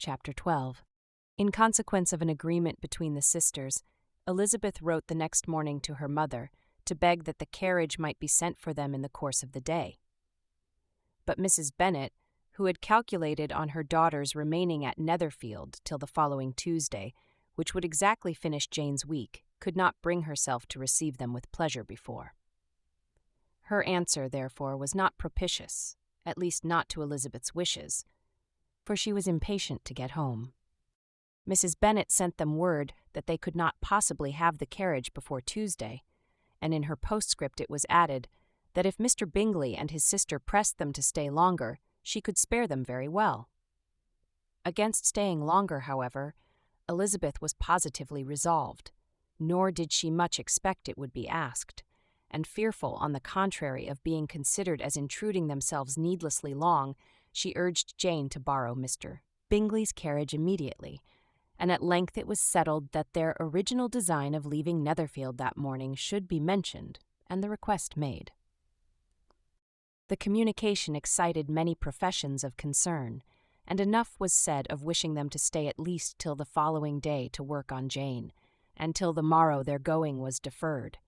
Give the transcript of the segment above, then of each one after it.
Chapter 12. In consequence of an agreement between the sisters, Elizabeth wrote the next morning to her mother to beg that the carriage might be sent for them in the course of the day. But Mrs. Bennet, who had calculated on her daughters remaining at Netherfield till the following Tuesday, which would exactly finish Jane's week, could not bring herself to receive them with pleasure before. Her answer, therefore, was not propitious, at least not to Elizabeth's wishes, for she was impatient to get home. Mrs. Bennet sent them word that they could not possibly have the carriage before Tuesday, and in her postscript it was added that if Mr. Bingley and his sister pressed them to stay longer, she could spare them very well. Against staying longer, however, Elizabeth was positively resolved, nor did she much expect it would be asked, and fearful, on the contrary, of being considered as intruding themselves needlessly long, she urged Jane to borrow Mr. Bingley's carriage immediately, and at length it was settled that their original design of leaving Netherfield that morning should be mentioned, and the request made. The communication excited many professions of concern, and enough was said of wishing them to stay at least till the following day to work on Jane, and till the morrow their going was deferred.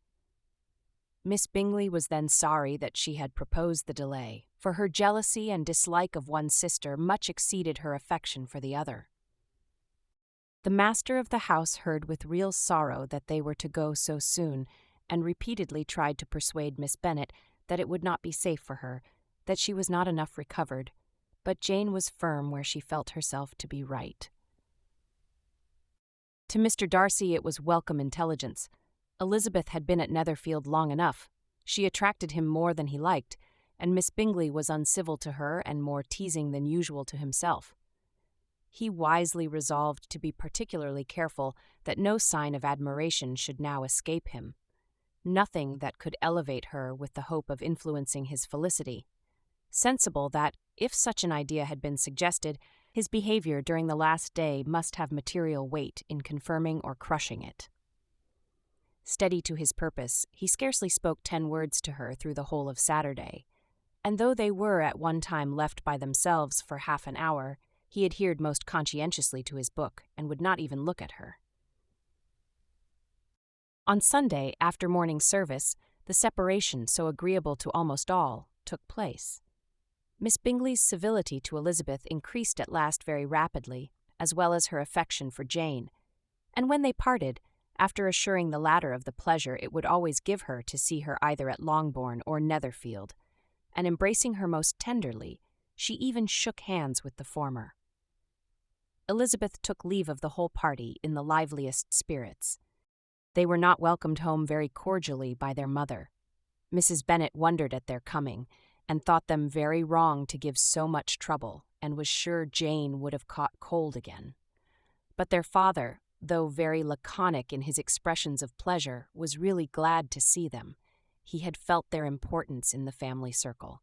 Miss Bingley was then sorry that she had proposed the delay, for her jealousy and dislike of one sister much exceeded her affection for the other. The master of the house heard with real sorrow that they were to go so soon, and repeatedly tried to persuade Miss Bennet that it would not be safe for her, that she was not enough recovered, but Jane was firm where she felt herself to be right. To Mr. Darcy it was welcome intelligence. Elizabeth had been at Netherfield long enough. She attracted him more than he liked, and Miss Bingley was uncivil to her and more teasing than usual to himself. He wisely resolved to be particularly careful that no sign of admiration should now escape him, nothing that could elevate her with the hope of influencing his felicity, sensible that, if such an idea had been suggested, his behavior during the last day must have material weight in confirming or crushing it. Steady to his purpose, he scarcely spoke 10 words to her through the whole of Saturday, and though they were at one time left by themselves for half an hour, he adhered most conscientiously to his book and would not even look at her. On Sunday, after morning service, the separation, so agreeable to almost all, took place. Miss Bingley's civility to Elizabeth increased at last very rapidly, as well as her affection for Jane, and when they parted, after assuring the latter of the pleasure it would always give her to see her either at Longbourn or Netherfield, and embracing her most tenderly, she even shook hands with the former. Elizabeth took leave of the whole party in the liveliest spirits. They were not welcomed home very cordially by their mother. Mrs. Bennet wondered at their coming, and thought them very wrong to give so much trouble, and was sure Jane would have caught cold again. But their father, though very laconic in his expressions of pleasure, was really glad to see them. He had felt their importance in the family circle.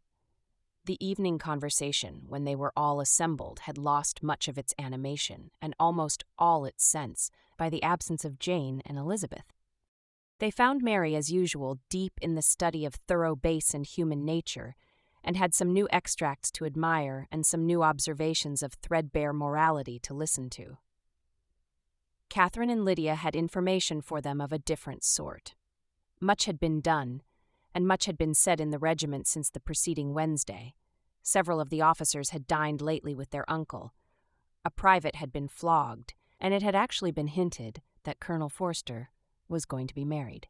The evening conversation, when they were all assembled, had lost much of its animation, and almost all its sense, by the absence of Jane and Elizabeth. They found Mary, as usual, deep in the study of thorough base and human nature, and had some new extracts to admire and some new observations of threadbare morality to listen to. Catherine and Lydia had information for them of a different sort. Much had been done, and much had been said in the regiment since the preceding Wednesday. Several of the officers had dined lately with their uncle. A private had been flogged, and it had actually been hinted that Colonel Forster was going to be married.